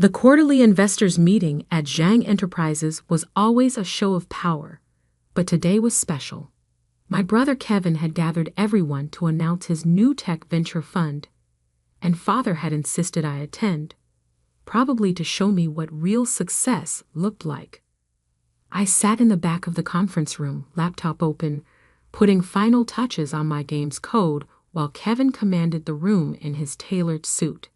The quarterly investors' meeting at Zhang Enterprises was always a show of power, but today was special. My brother Kevin had gathered everyone to announce his new tech venture fund, and father had insisted I attend, probably to show me what real success looked like. I sat in the back of the conference room, laptop open, putting final touches on my game's code while Kevin commanded the room in his tailored suit.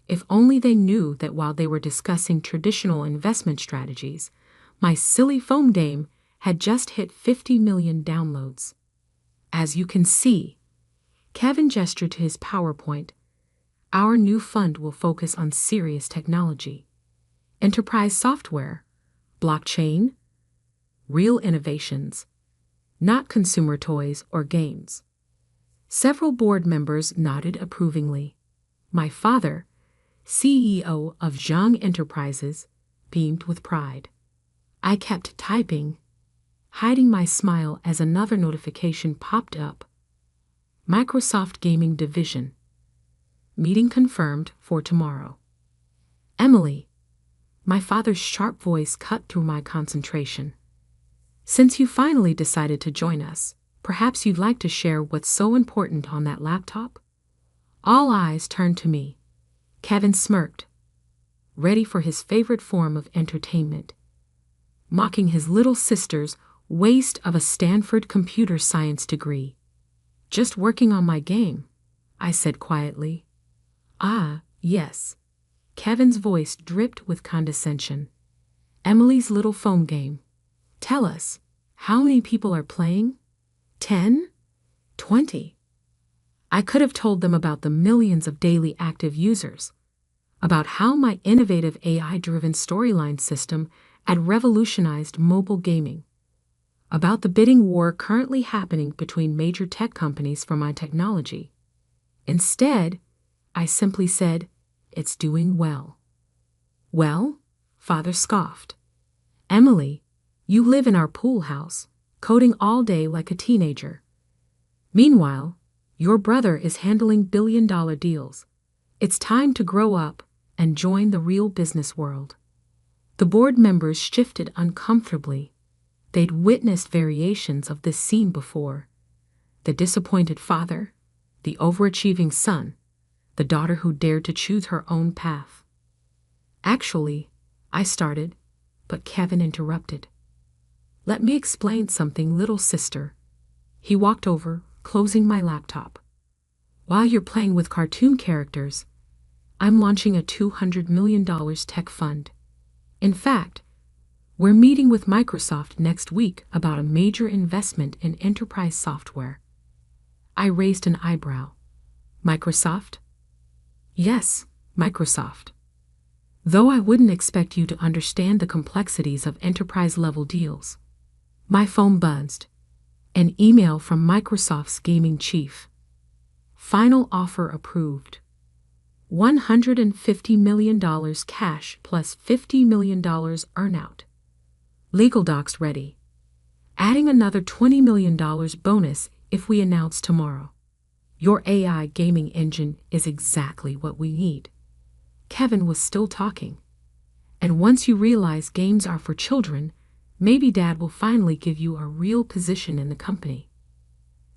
If only they knew that while they were discussing traditional investment strategies, my silly phone game had just hit 50 million downloads. As you can see, Kevin gestured to his PowerPoint. Our new fund will focus on serious technology, enterprise software, blockchain, real innovations, not consumer toys or games. Several board members nodded approvingly. My father, CEO of Zhang Enterprises, beamed with pride. I kept typing, hiding my smile as another notification popped up. Microsoft Gaming Division. Meeting confirmed for tomorrow. Emily. My father's sharp voice cut through my concentration. Since you finally decided to join us, perhaps you'd like to share what's so important on that laptop? All eyes turned to me. Kevin smirked, ready for his favorite form of entertainment, mocking his little sister's waste of a Stanford computer science degree. Just working on my game, I said quietly. Ah, yes. Kevin's voice dripped with condescension. Emily's little phone game. Tell us, how many people are playing? 10? 20? I could have told them about the millions of daily active users, about how my innovative AI-driven storyline system had revolutionized mobile gaming, about the bidding war currently happening between major tech companies for my technology. Instead, I simply said, it's doing well. Well? Father scoffed. Emily, you live in our pool house, coding all day like a teenager. Meanwhile, your brother is handling billion-dollar deals. It's time to grow up and join the real business world. The board members shifted uncomfortably. They'd witnessed variations of this scene before. The disappointed father, the overachieving son, the daughter who dared to choose her own path. Actually, I started, but Kevin interrupted. Let me explain something, little sister. He walked over, closing my laptop. While you're playing with cartoon characters, I'm launching a $200 million tech fund. In fact, we're meeting with Microsoft next week about a major investment in enterprise software. I raised an eyebrow. Microsoft? Yes, Microsoft. Though I wouldn't expect you to understand the complexities of enterprise-level deals. My phone buzzed. An email from Microsoft's gaming chief. Final offer approved. $150 million cash plus $50 million earnout. Legal docs ready. Adding another $20 million bonus if we announce tomorrow. Your AI gaming engine is exactly what we need. Kevin was still talking. And once you realize games are for children, maybe Dad will finally give you a real position in the company.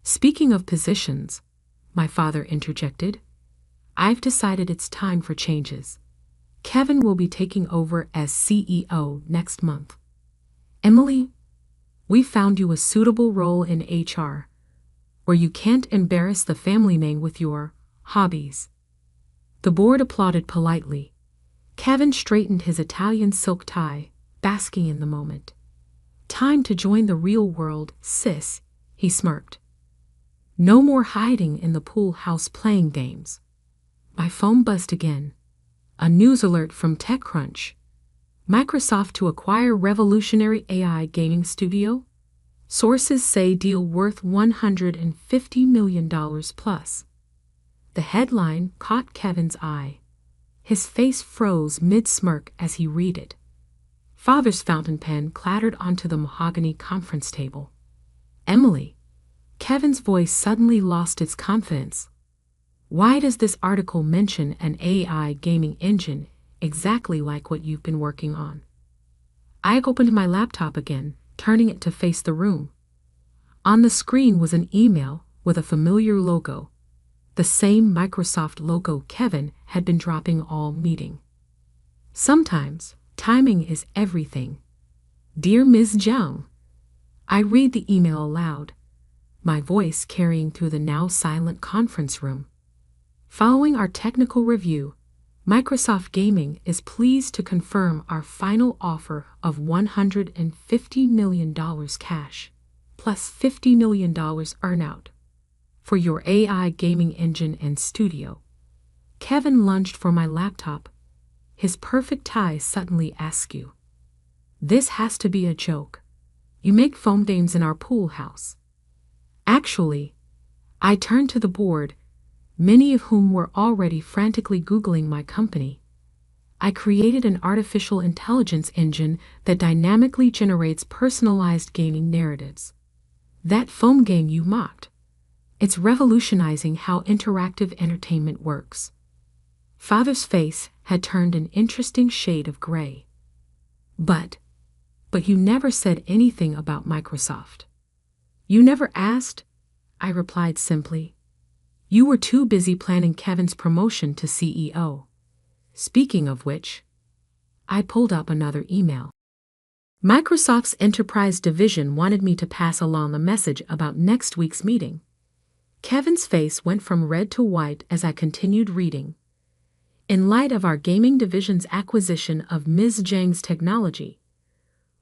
Speaking of positions, my father interjected, I've decided it's time for changes. Kevin will be taking over as CEO next month. Emily, we found you a suitable role in HR, where you can't embarrass the family name with your hobbies. The board applauded politely. Kevin straightened his Italian silk tie, basking in the moment. Time to join the real world, sis, he smirked. No more hiding in the pool house playing games. My phone buzzed again. A news alert from TechCrunch. Microsoft to acquire revolutionary AI gaming studio? Sources say deal worth $150 million plus. The headline caught Kevin's eye. His face froze mid-smirk as he read it. Father's fountain pen clattered onto the mahogany conference table. Emily. Kevin's voice suddenly lost its confidence. Why does this article mention an AI gaming engine exactly like what you've been working on. I opened my laptop again, turning it to face the room. On the screen was an email with a familiar logo, the same Microsoft logo Kevin had been dropping all meeting. Sometimes, timing is everything. Dear Ms. Zhang, I read the email aloud, my voice carrying through the now silent conference room. Following our technical review, Microsoft Gaming is pleased to confirm our final offer of $150 million cash, plus $50 million earnout, for your AI gaming engine and studio. Kevin lunged for my laptop, his perfect tie suddenly askew. This has to be a joke. You make foam games in our pool house. Actually, I turned to the board, many of whom were already frantically Googling my company. I created an artificial intelligence engine that dynamically generates personalized gaming narratives. That foam game you mocked. It's revolutionizing how interactive entertainment works. Father's face had turned an interesting shade of gray. But you never said anything about Microsoft. You never asked, I replied simply. You were too busy planning Kevin's promotion to CEO. Speaking of which, I pulled up another email. Microsoft's enterprise division wanted me to pass along a message about next week's meeting. Kevin's face went from red to white as I continued reading. In light of our gaming division's acquisition of Ms. Zhang's technology,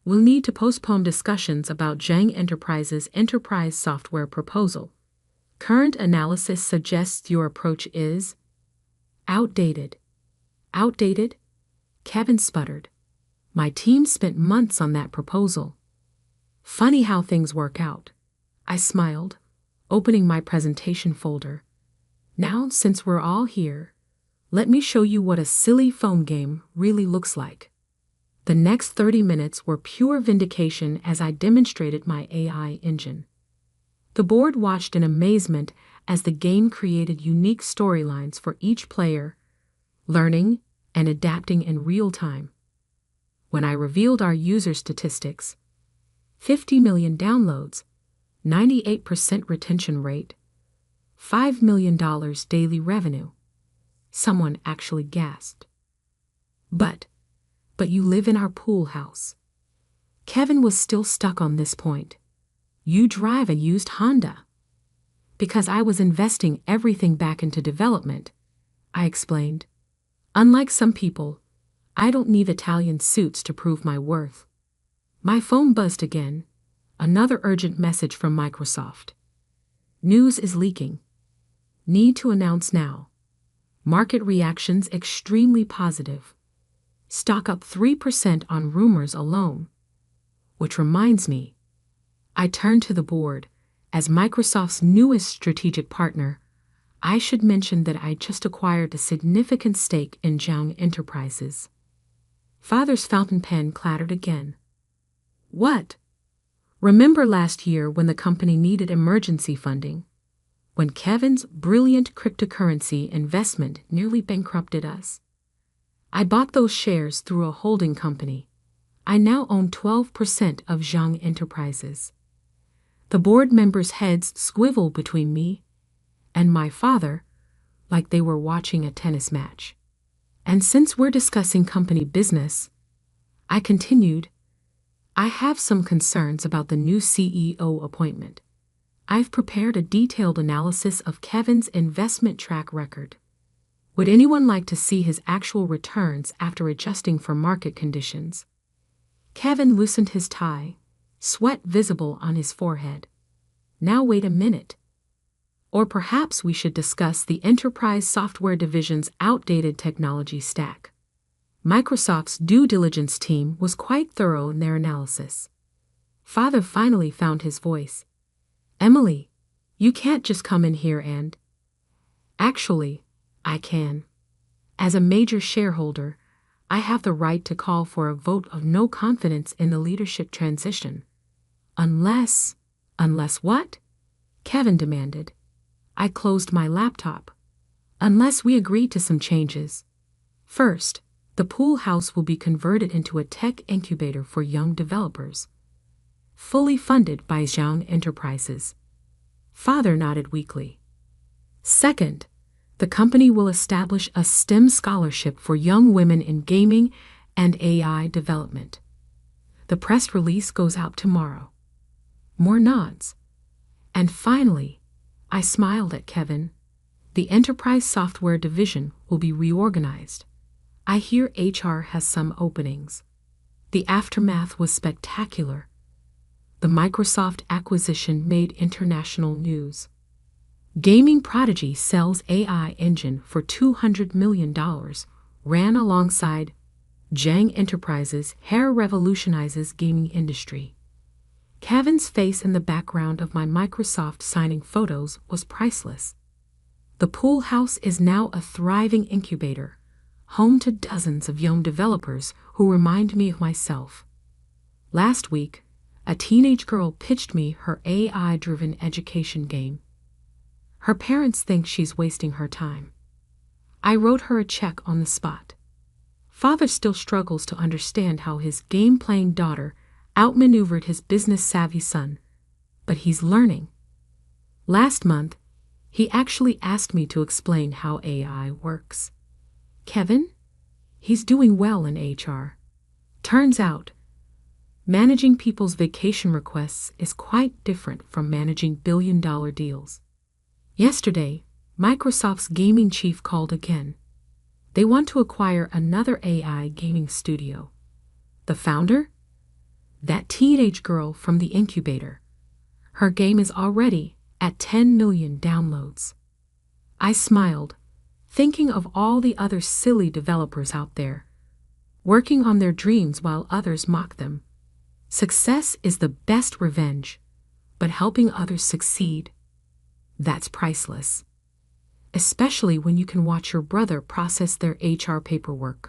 we'll need to postpone discussions about Zhang Enterprises' enterprise software proposal. Current analysis suggests your approach is outdated. Outdated? Kevin sputtered. My team spent months on that proposal. Funny how things work out. I smiled, opening my presentation folder. Now, since we're all here, let me show you what a silly foam game really looks like. The next 30 minutes were pure vindication as I demonstrated my AI engine. The board watched in amazement as the game created unique storylines for each player, learning and adapting in real time. When I revealed our user statistics, 50 million downloads, 98% retention rate, $5 million daily revenue, someone actually gasped. But you live in our pool house. Kevin was still stuck on this point. You drive a used Honda. Because I was investing everything back into development, I explained. Unlike some people, I don't need Italian suits to prove my worth. My phone buzzed again. Another urgent message from Microsoft. News is leaking. Need to announce now. Market reactions extremely positive. Stock up 3% on rumors alone. Which reminds me, I turned to the board. As Microsoft's newest strategic partner, I should mention that I just acquired a significant stake in Zhang Enterprises. Father's fountain pen clattered again. What? Remember last year when the company needed emergency funding? When Kevin's brilliant cryptocurrency investment nearly bankrupted us? I bought those shares through a holding company. I now own 12% of Zhang Enterprises. The board members' heads swiveled between me and my father like they were watching a tennis match. And since we're discussing company business, I continued, I have some concerns about the new CEO appointment. I've prepared a detailed analysis of Kevin's investment track record. Would anyone like to see his actual returns after adjusting for market conditions? Kevin loosened his tie, sweat visible on his forehead. Now wait a minute. Or perhaps we should discuss the enterprise software division's outdated technology stack. Microsoft's due diligence team was quite thorough in their analysis. Father finally found his voice. Emily, you can't just come in here and... Actually, I can. As a major shareholder, I have the right to call for a vote of no confidence in the leadership transition. Unless what? Kevin demanded. I closed my laptop. Unless we agree to some changes. First, The pool house will be converted into a tech incubator for young developers, fully funded by Zhang Enterprises. Father nodded weakly. Second, the company will establish a STEM scholarship for young women in gaming and AI development. The press release goes out tomorrow. More nods. And finally, I smiled at Kevin. The enterprise software division will be reorganized. I hear HR has some openings. The aftermath was spectacular. The Microsoft acquisition made international news. Gaming prodigy sells AI engine for $200 million, ran alongside Zhang Enterprises, hair revolutionizes gaming industry. Kevin's face in the background of my Microsoft signing photos was priceless. The pool house is now a thriving incubator, home to dozens of young developers who remind me of myself. Last week, a teenage girl pitched me her AI-driven education game. Her parents think she's wasting her time. I wrote her a check on the spot. Father still struggles to understand how his game-playing daughter outmaneuvered his business-savvy son, but he's learning. Last month, he actually asked me to explain how AI works. Kevin? He's doing well in HR. Turns out, managing people's vacation requests is quite different from managing billion-dollar deals. Yesterday, Microsoft's gaming chief called again. They want to acquire another AI gaming studio. The founder? That teenage girl from the incubator. Her game is already at 10 million downloads. I smiled, thinking of all the other silly developers out there, working on their dreams while others mock them. Success is the best revenge, but helping others succeed, that's priceless. Especially when you can watch your brother process their HR paperwork.